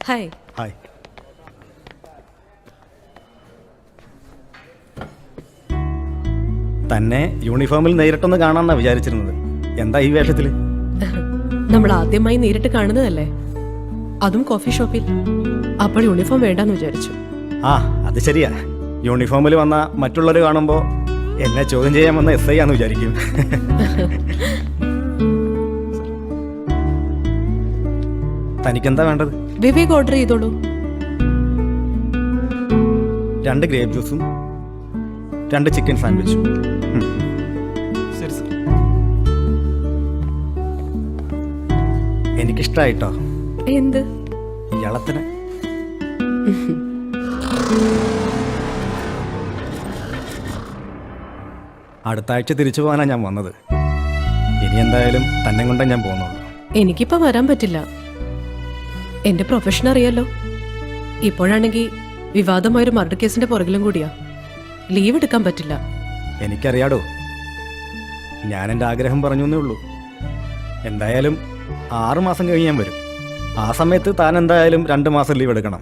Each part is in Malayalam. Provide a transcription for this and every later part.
ഹായ്. ഹായ്. തന്നെ യൂണിഫോമിൽ നേരിട്ടൊന്ന് കാണാമെന്നാ വിചാരിച്ചിരുന്നത്. എന്താ ഈ വേഷത്തിൽ? നമ്മൾ ആദ്യമായി നേരിട്ട് കാണുന്നതല്ലേ, അതും കോഫി ഷോപ്പിൽ. അപ്പോൾ യൂണിഫോം വേണ്ടെന്ന് വിചാരിച്ചു. ആ, അത് ശരിയാ. യൂണിഫോമിൽ വന്ന മറ്റുള്ളവർ കാണുമ്പോൾ എന്നെ ചോദ്യം ചെയ്യാൻ വന്ന SI ആണെന്ന് വിചാരിക്കും. തനിക്കെന്താ വേണ്ടത്? വിവേക് ഓർഡർ ചെയ്തോളൂ. 2 ഗ്രേപ്പ് ജ്യൂസും 2 ചിക്കൻ സാൻഡ്വിച്ചും. ശരി സർ. എനിക്കിഷ്ടായിട്ടോ. എന്ത്? ഇളത്തിന്. അടുത്ത ആഴ്ച തിരിച്ചു പോകാനാണ് ഞാൻ വന്നത്. ഇനി എന്തായാലും തന്നെ കൊണ്ടേ ഞാൻ പോകുന്നുള്ളൂ. എനിക്കിപ്പോ വരാൻ പറ്റില്ല. എന്റെ പ്രൊഫഷൻ അറിയാലോ. ഇപ്പോഴാണെങ്കിൽ വിവാദമായൊരു മർഡർ കേസിന്റെ പുറകിലും കൂടിയാ. ലീവ് എടുക്കാൻ പറ്റില്ല. എനിക്കറിയാടോ. ഞാൻ എൻ്റെ ആഗ്രഹം പറഞ്ഞു എന്നേ ഉള്ളൂ. എന്തായാലും 6 മാസം കഴിഞ്ഞ് ഞാൻ വരും. ആ സമയത്ത് താൻ എന്തായാലും 2 മാസം ലീവ് എടുക്കണം.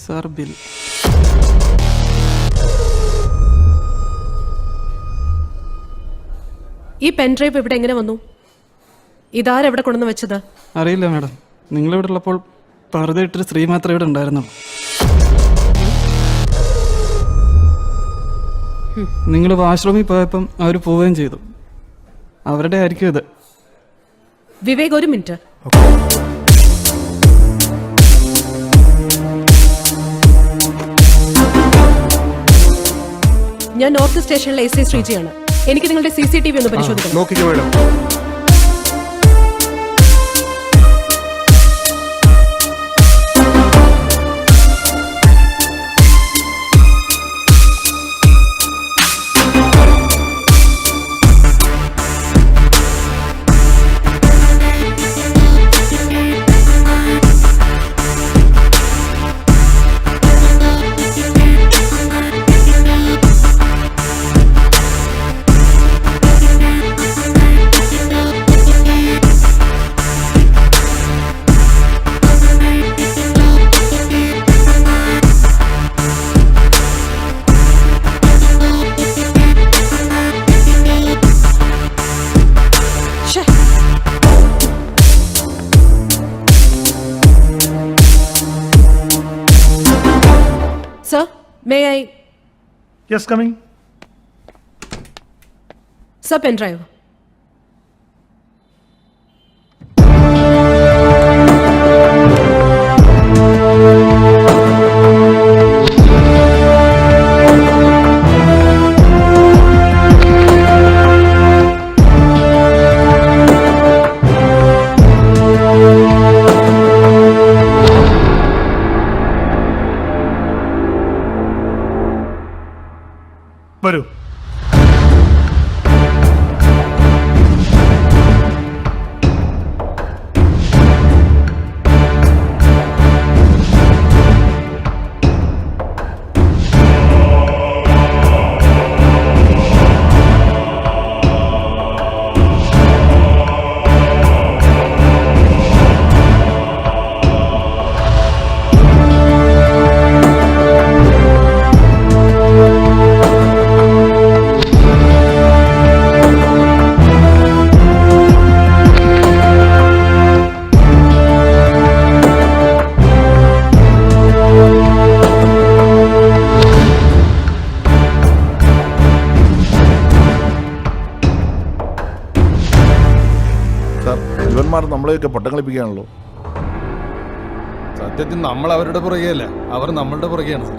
Sir bill. ഈ പെൻഡ്രൈവ് ഇവിടെ എങ്ങനെ വന്നു? ഇതാരെവിടെ കൊണ്ടുവന്ന് വെച്ചത്? അറിയില്ല മാഡം. നിങ്ങളിവിടെ ഉള്ളപ്പോൾ പർദ്ദ ഇട്ടൊരു സ്ത്രീ മാത്രമേ ഇവിടെ ഉണ്ടായിരുന്നുള്ളൂ. നിങ്ങൾ വാഷ്റൂമിൽ പോയപ്പം അവർ പോവുകയും ചെയ്തു. അവരുടെ ആയിരിക്കും ഇത്. വിവേക്, ഒരു മിനിറ്റ്. ഞാൻ നോർത്ത് സ്റ്റേഷനിലെ SI ശ്രീജിയാണ്. എനിക്ക് നിങ്ങളുടെ CCTV ഒന്ന് പരിശോധിക്കണം. നോക്കിക്കോ madam. Sir, may I? Yes, coming. Sir, pen drive. വരൂ. നമ്മളെയൊക്കെ പട്ടം കളിപ്പിക്കുകയാണല്ലോ. സത്യത്തിൽ നമ്മൾ അവരുടെ പുറകെയല്ല, അവർ നമ്മളുടെ പുറകെയാണ് സർ.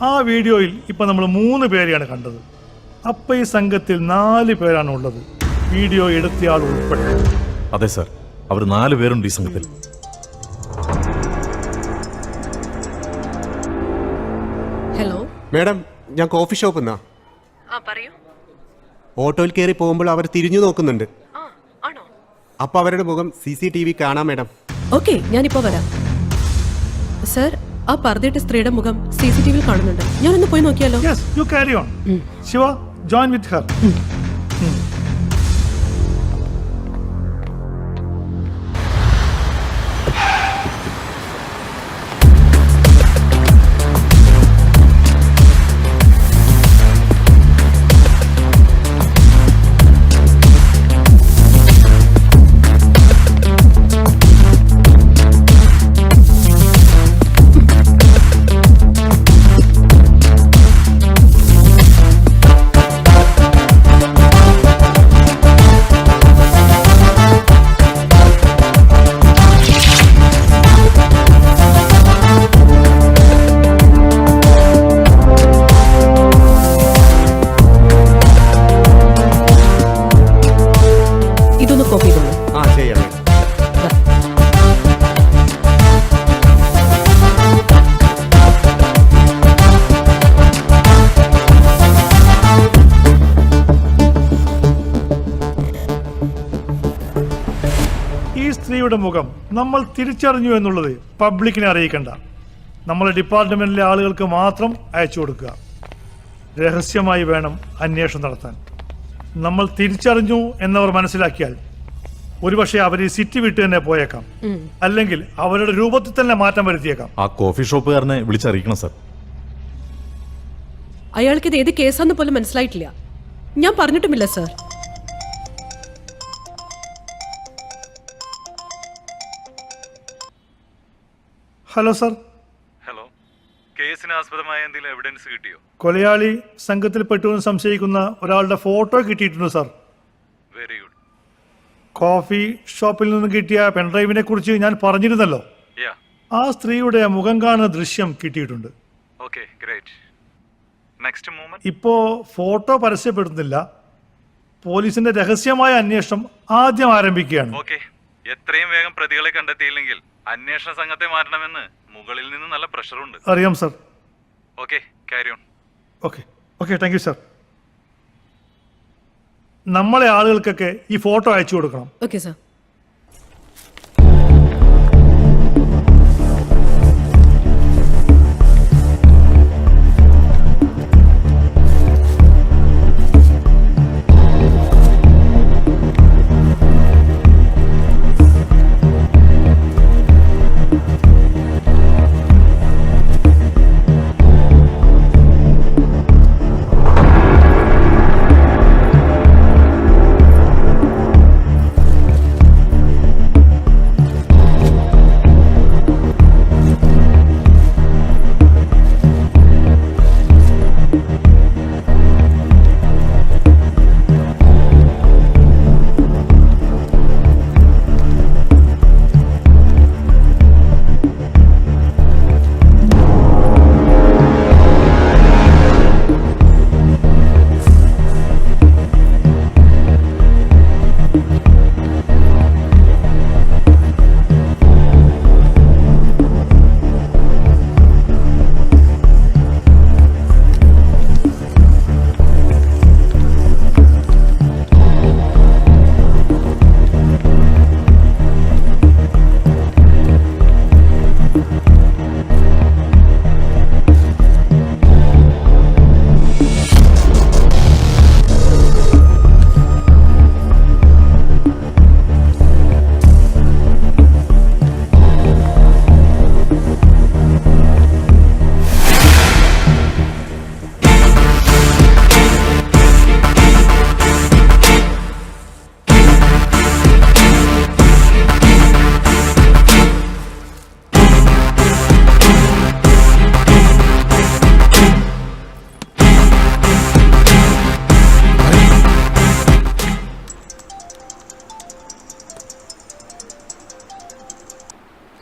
ആ വീഡിയോയിൽ ഇപ്പം നമ്മൾ 3 പേരെയാണ് കണ്ടത്. അപ്പം ഈ സംഘത്തിൽ 4 പേരാണ് ഉള്ളത്, വീഡിയോ എടുത്തയാൾ ഉൾപ്പെടെ. അതെ സാർ, അവർ 4 പേരുണ്ട് ഈ സംഘത്തിൽ. ഹലോ. മേഡം, ഞാൻ കോഫി ഷോപ്പിൽ നിന്നാ. ആ പറയൂ. ഓട്ടോയിൽ കയറി പോകുമ്പോൾ അവർ തിരിഞ്ഞു നോക്കുന്നുണ്ട്. ആ ആണോ? അപ്പോൾ അവരുടെ മുഖം CCTV കാണാം മേഡം. ഓക്കെ, ഞാനിപ്പോ വരാം. സർ, ആ പർദ്ദയിട്ട സ്ത്രീയുടെ മുഖം CCTV യിൽ കാണുന്നുണ്ട്. ഞാനൊന്ന് പോയി നോക്കിയാലോ? Yes, you carry on. Shiva, join with Har. ഇതൊന്ന് കോപ്പി ചെയ്തോളൂ. ആ ചെയ്യാം മേഡം. ഈ സ്ത്രീയുടെ മുഖം നമ്മൾ തിരിച്ചറിഞ്ഞു എന്നുള്ളത് പബ്ലിക്കിനെ അറിയിക്കണ്ട. നമ്മളെ ഡിപ്പാർട്ട്മെന്റിലെ ആളുകൾക്ക് മാത്രം അയച്ചു കൊടുക്കുക. രഹസ്യമായി വേണം അന്വേഷണം നടത്താൻ. നമ്മൾ തിരിച്ചറിഞ്ഞു എന്നവർ മനസ്സിലാക്കിയാൽ ഒരുപക്ഷെ അവർ ഈ സിറ്റി വിട്ട് തന്നെ പോയേക്കാം, അല്ലെങ്കിൽ അവരുടെ രൂപത്തിൽ തന്നെ മാറ്റം വരുത്തിയേക്കാം. ആ കോഫി ഷോപ്പുകാരനെ വിളിച്ചറിയിക്കണം സാർ. അയാൾക്ക് ഇത് ഏത് കേസാന്ന് പോലും മനസ്സിലായിട്ടില്ല. ഞാൻ പറഞ്ഞിട്ടുമില്ല സർ. Hello sir. ഹലോ, കേസിന് ആസ്പദമായ എന്തെങ്കിലും എവിഡൻസ് കിട്ടിയോ? കൊലയാളി സംഘത്തിൽ പെട്ടുവെന്ന് സംശയിക്കുന്ന ഒരാളുടെ ഫോട്ടോ കിട്ടിയിട്ടുണ്ട് സർ. Very good. കോഫി ഷോപ്പിൽ നിന്ന് കിട്ടിയ പെൻഡ്രൈവിനെ കുറിച്ച് ഞാൻ പറഞ്ഞിരുന്നല്ലോ. ആ സ്ത്രീയുടെ മുഖം കാണുന്ന ദൃശ്യം കിട്ടിയിട്ടുണ്ട്. Okay, great. Next movement. ഇപ്പോൾ ഫോട്ടോ പരസ്യപ്പെടുന്നില്ല. പോലീസിന്റെ രഹസ്യമായ അന്വേഷണം ആദ്യം ആരംഭിക്കുകയാണ്. ഓക്കേ, എത്രയും വേഗം പ്രതികളെ കണ്ടെത്തിയില്ലെങ്കിൽ അന്വേഷണ സംഘത്തെ മാറ്റണമെന്ന് മുകളിൽ നിന്ന് നല്ല പ്രഷറുണ്ട്. അറിയാം sir. Okay, carry on. Okay okay, thank you sir. നമ്മളെ ആളുകൾക്കൊക്കെ ഈ ഫോട്ടോ അയച്ചു കൊടുക്കണം. Okay sir.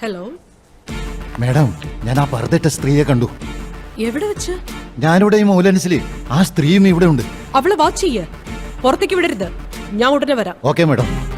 ഹലോ, മാഡം, ഞാൻ ആ പർദ്ദയിട്ട സ്ത്രീയെ കണ്ടു. എവിടെ വെച്ച്? ഞാനിവിടെ ഈ മൂലൻസിൽ. ആ സ്ത്രീയും ഇവിടെ ഉണ്ട്. അവളെ വാച്ച് ചെയ്യ, പുറത്തേക്ക് വിടരുത്. ഞാൻ ഉടനെ വരാം. Okay madam.